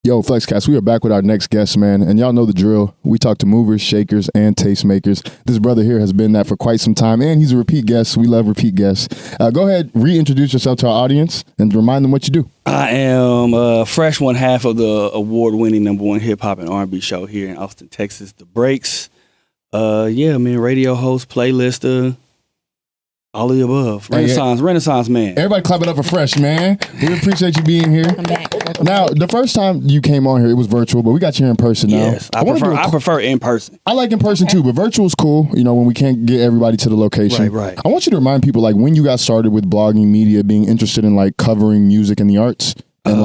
Yo, Flexcast, we are back with our next guest, man. And y'all know the drill. We talk to movers, shakers, and tastemakers. This brother here has been that for quite some time, and he's a repeat guest. We love repeat guests. Go ahead, reintroduce yourself to our audience and remind them what you do. I am fresh one half of the award-winning #1 hip-hop and R&B show here in Austin, Texas, The Breaks. Radio host, playlister, all of the above. Renaissance man. Everybody clap it up for Fresh, man. We appreciate you being here. Welcome back. Now, the first time you came on here, it was virtual, but we got you here in person now. Yes, I prefer in person. I like in person too, but virtual is cool, when we can't get everybody to the location. Right. I want you to remind people, when you got started with blogging media, being interested in, covering music and the arts, and,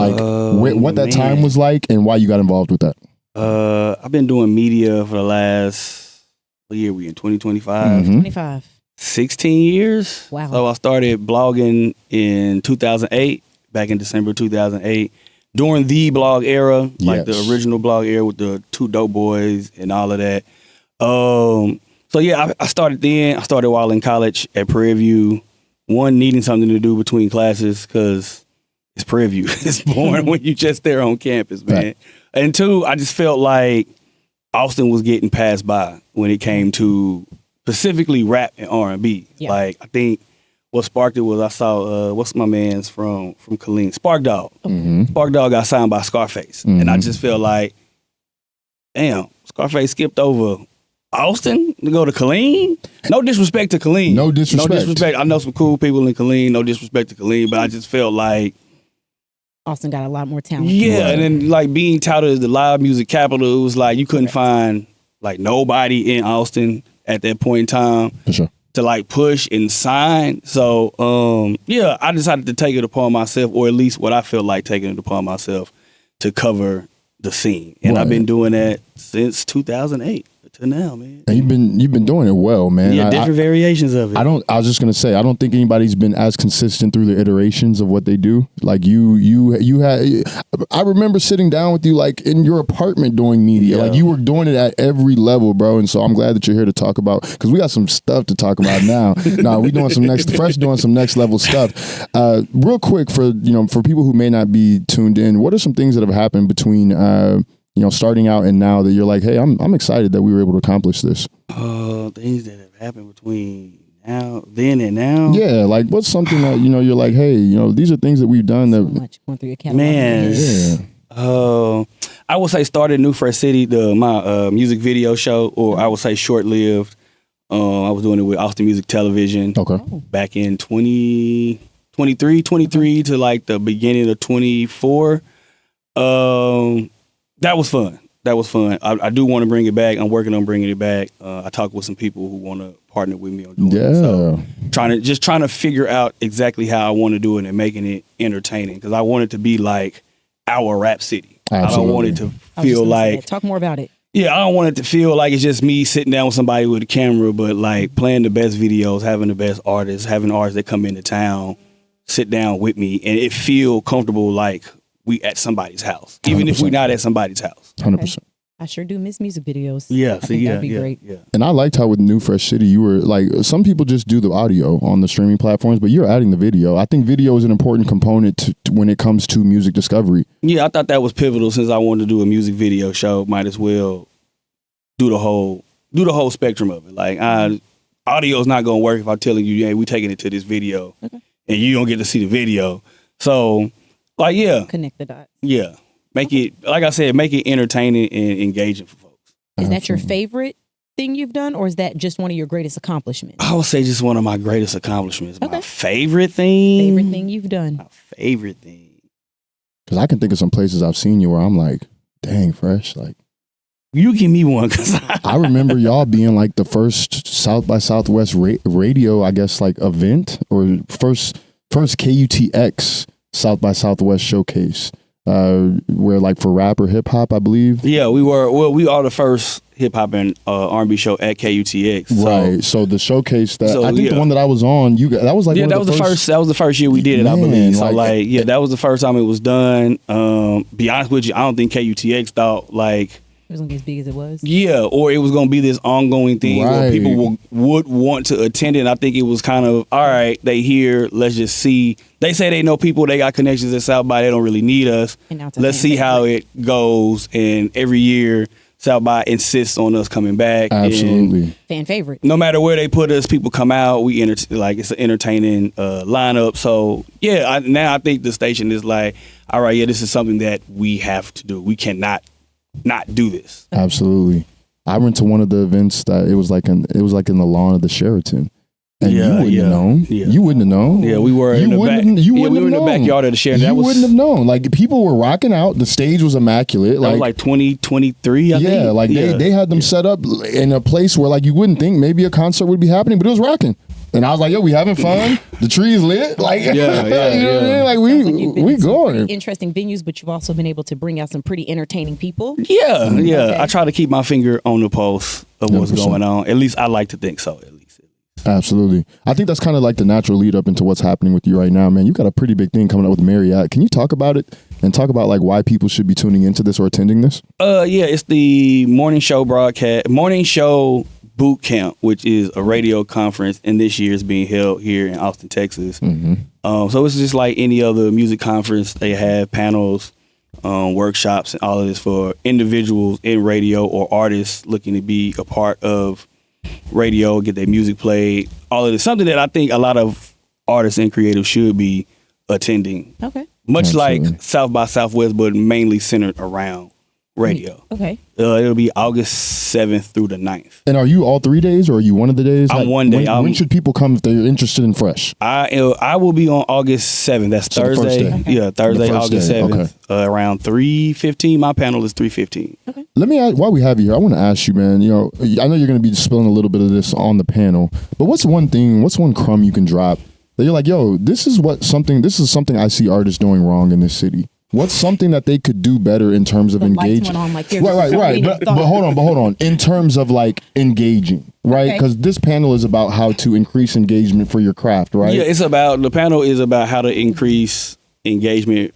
what that time was like and why you got involved with that. I've been doing media for the last, what year are we in, 2025? Mm-hmm. 25. 16 years. Wow. So I started blogging in 2008, back in December 2008, during the blog era, the original blog era with the two dope boys and all of that. I started then. I started while in college at Prairie. One, needing something to do between classes because it's Prairie. It's boring when you just there on campus, man. Right. And two, I just felt like Austin was getting passed by when it came to specifically rap and R&B. Yeah. I think what sparked it was I saw what's my man's from Killeen, Spark Dog. Mm-hmm. Spark Dog got signed by Scarface, and I just felt like, damn, Scarface skipped over Austin to go to Killeen. No disrespect to Killeen. No disrespect. I know some cool people in Killeen. No disrespect to Killeen, but I just felt like Austin got a lot more talent. Yeah, right. And then being touted as the live music capital, it was you couldn't find nobody in Austin at that point in time for sure to push and sign. So I decided to take it upon myself, or at least what I felt like taking it upon myself, to cover the scene. And I've been doing that since 2008 to now, man. And you've been doing it well, man. Yeah, different variations of it. I was just gonna say, I don't think anybody's been as consistent through the iterations of what they do. You had. I remember sitting down with you in your apartment doing media. Yeah. You were doing it at every level, bro. And so I'm glad that you're here to talk about, because we got some stuff to talk about now. We doing some next level stuff. Real quick for people who may not be tuned in, what are some things that have happened between starting out and now that you're like, hey, I'm excited that we were able to accomplish this? Things that have happened between then and now. Yeah, what's something that you're like, hey, these are things that we've done that. So much going through your catalog. Man, yeah. I would say started New Fresh City, my music video show, or I would say short lived. I was doing it with Austin Music Television. Okay. Back in 23 to the beginning of 24. That was fun. I do want to bring it back. I'm working on bringing it back. I talked with some people who want to partner with me on doing it. So trying to figure out exactly how I want to do it and making it entertaining, because I want it to be like our Rap City. Absolutely. I don't want it to feel like. Talk more about it. Yeah, I don't want it to feel like it's just me sitting down with somebody with a camera, but playing the best videos, having the best artists, having artists that come into town, sit down with me, and it feel comfortable we at somebody's house, even 100%. if we're not at somebody's house. 100%. I sure do miss music videos. Yeah, I think that'd be great. Yeah. And I liked how with New Fresh City, you were some people just do the audio on the streaming platforms, but you're adding the video. I think video is an important component to when it comes to music discovery. Yeah, I thought that was pivotal. Since I wanted to do a music video show, might as well do the whole spectrum of it. Audio is not going to work if I'm telling you, hey, we taking it to this video, and you don't get to see the video. So, connect the dots. Yeah. Make it, like I said, make it entertaining and engaging for folks. Is that your favorite thing you've done, or is that just one of your greatest accomplishments? I would say just one of my greatest accomplishments. Okay. My favorite thing? Favorite thing you've done? My favorite thing. Because I can think of some places I've seen you where I'm like, dang, Fresh. You give me one, because I remember y'all being the first South by Southwest radio, I guess, event, or first KUTX South by Southwest showcase. Where for rap or hip hop, I believe. Yeah, we were. Well, we are the first hip hop and R&B show at KUTX. So. Right. So the showcase that I think the one that I was on, that was that was the first. That was the first year we did it, I believe. So that was the first time it was done. Be honest with you, I don't think KUTX thought It was gonna get as big as it was. Yeah, or it was going to be this ongoing thing where Right. people would want to attend it. And I think it was kind of, all right, they here, let's just see. They say they know people, they got connections at South by, they don't really need us. And now it's a Let's fan see how favorite. it goes. And every year, South by insists on us coming back. And Absolutely. Fan favorite. no matter where they put us, people come out. We like it's an entertaining lineup. So yeah, now I think the station is like, all right, yeah, this is something that we have to do. We cannot not do this. Absolutely. I went to one of the events that it was like in the lawn of the Sheraton. And Yeah, you wouldn't yeah, have known. yeah. You wouldn't have known. Yeah, we were You in the wouldn't back. have- you yeah, wouldn't we were in have the known. backyard of the Sheraton. You That was wouldn't have known. Like people were rocking out. The stage was immaculate. that was like 2023. I think. yeah, like they had them set up in a place where like you wouldn't think maybe a concert would be happening, but it was rocking. And I was like, yo, we having fun. The tree is lit. Like, Yeah, you know what I mean? Like Sounds like you've been we in some going. pretty interesting venues, but you've also been able to bring out some pretty entertaining people. Yeah, yeah. Okay. I try to keep my finger on the pulse of what's 100%. going on. At least I like to think so. At least. Absolutely. I think that's kind of like the natural lead up into what's happening with you right now, man. You got a pretty big thing coming up with Marriott. Can you talk about it and talk about like why people should be tuning into this or attending this? Yeah, it's the morning show boot camp, which is a radio conference, and this year is being held here in Austin, Texas. So it's just like any other music conference. They have panels, workshops, and all of this for individuals in radio or artists looking to be a part of radio, get their music played. All of this, something that I think a lot of artists and creatives should be attending. Okay. Much Absolutely. like South by Southwest, but mainly centered around radio. Okay. It'll be August 7th through the 9th. And are you all 3 days or are you one of the days? I'm Like, one day. When should people come if they're interested in fresh? I will be on August 7th. That's So the first Thursday. day. Yeah, Thursday, The first August day, 7th, around 3:15. My panel is 3:15. Let me ask, while we have you here, I want to ask you, man, you know, I know you're going to be spilling a little bit of this on the panel, but what's one crumb you can drop that you're like, yo, this is something I see artists doing wrong in this city. What's something that they could do better in terms of The lights engaging? went on like they're Right. just But hold on. In terms of like engaging, right? Okay. Because this panel is about how to increase engagement for your craft, right? Yeah, the panel is about how to increase engagement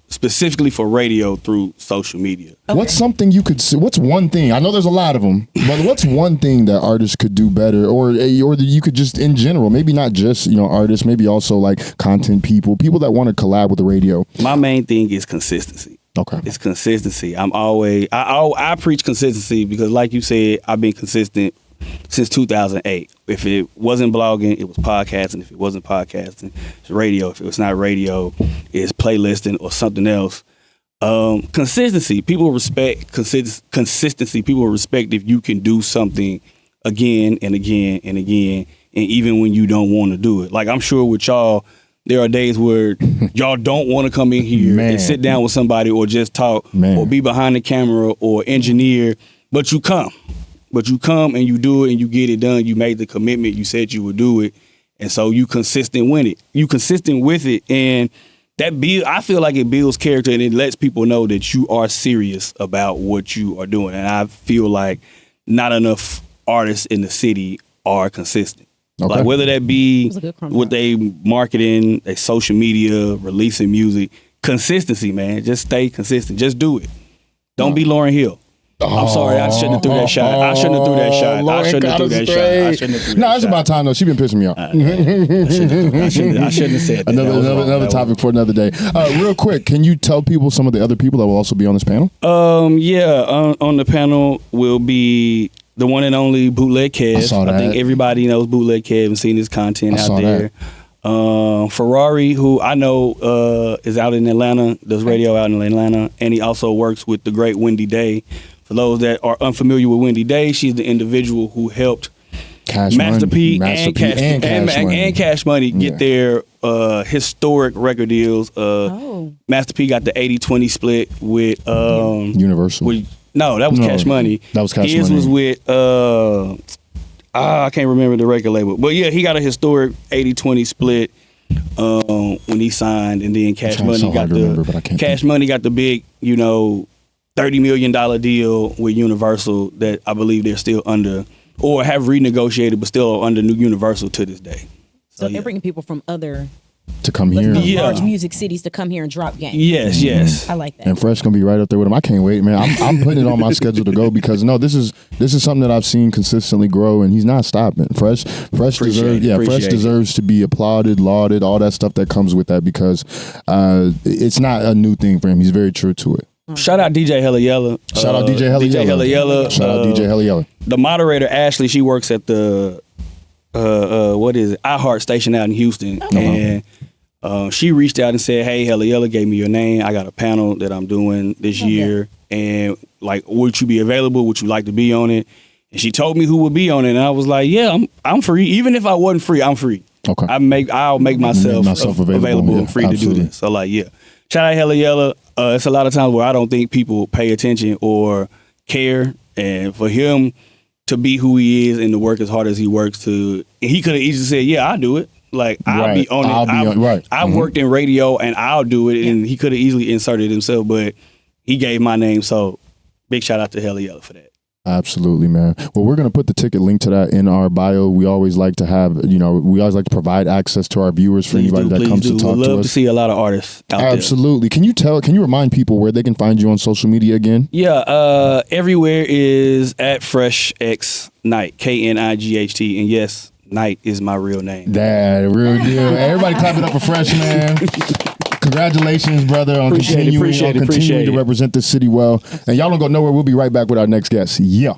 specifically for radio through social media. What's something you could say? What's one thing? I know there's a lot of them, but what's one thing that artists could do better, or that you could just in general, maybe not just artists, maybe also like content people that want to collab with the radio. My main thing is consistency. Okay. It's consistency. I preach consistency because, like you said, I've been consistent since 2008. If it wasn't blogging, it was podcasting. If it wasn't podcasting, it's radio. If it was not radio, it's playlisting or something else. Consistency. People respect consistency. People respect if you can do something again and again and again, and even when you don't want to do it. Like I'm sure with y'all, there are days where y'all don't want to come in here Man. and sit down with somebody or just talk Man. or be behind the camera or engineer, but you come. But you come and you do it and you get it done. You made the commitment. You said you would do it. And so you consistent with it. You consistent with it. And I feel like it builds character and it lets people know that you are serious about what you are doing. And I feel like not enough artists in the city are consistent. Okay. Like whether that be was a good crumb what drop. they marketing, they social media, releasing music. Consistency, man. Just stay consistent. Just do it. Don't be Lauryn Hill. I'm sorry, I shouldn't have threw that shot. I shouldn't have threw that shot. Lauren I shouldn't have threw got that us shot. I straight. shouldn't have threw No, that it's shot. about time though. She been pissing me off. I shouldn't have said that. That was wrong. Another That was topic for another day. Real quick, can you tell people some of the other people that will also be on this panel? On the panel will be the one and only Bootleg Kev. I saw I think that. everybody knows Bootleg Kev and seen his content I out saw there. Prairie, who I know is out in Atlanta, does radio out in Atlanta, and he also works with the great Wendy Day. For those that are unfamiliar with Wendy Day, she's the individual who helped Master P and Cash Money get their historic record deals. Master P got the 80-20 split with Universal. No, that was Cash Money. That was Cash His Money. was with I can't remember the record label, but yeah, he got a historic 80-20 split when he signed, and then Cash trying Money so got hard to remember, but I can't Cash Money got the big, $30 million deal with Universal that I believe they're still under or have renegotiated, but still under New Universal to this day. So yeah. they're bringing people from other to come Looking here. for Yeah. large music cities to come here and drop game. Yes, yes. I like that. And Fresh gonna be right up there with him. I can't wait, man. I'm putting it on my schedule to go because no, this is something that I've seen consistently grow, and he's not stopping. Fresh deserves to be applauded, lauded, all that stuff that comes with that because it's not a new thing for him. He's very true to it. Shout out DJ Hella Yella. Shout out DJ Hella Yella. DJ Hella Yella. Shout out DJ Hella Yella. The moderator Ashley, she works at the what is it? iHeart station out in Houston, and she reached out and said, "Hey, Hella Yella gave me your name. I got a panel that I'm doing this year, and like, would you be available? Would you like to be on it?" And she told me who would be on it, and I was like, "Yeah, I'm free. Even if I wasn't free, I'm free. Okay, I'll make myself available and free absolutely. to do this." So like, yeah, shout out Hella Yella. It's a lot of times where I don't think people pay attention or care, and for him to be who he is and to work as hard as he works, he could have easily said, "Yeah, I'll do it. Like I'll be on it. I've worked in radio and I'll do it." And he could have easily inserted himself, but he gave my name. So big shout out to Hella Yella for that. Absolutely, man. Well, we're going to put the ticket link to that in our bio. We always like to have, we always like to provide access to our viewers for anybody that comes to talk to us. We'd love to see a lot of artists out there. Absolutely. Can you remind people where they can find you on social media again? Yeah, everywhere is at Fresh X Night, KNIGHT. And yes, Night is my real name. That real deal. Everybody clap it up for Fresh, man. Congratulations, brother, on continuing to represent this city well. And y'all don't go nowhere. We'll be right back with our next guest. Yeah.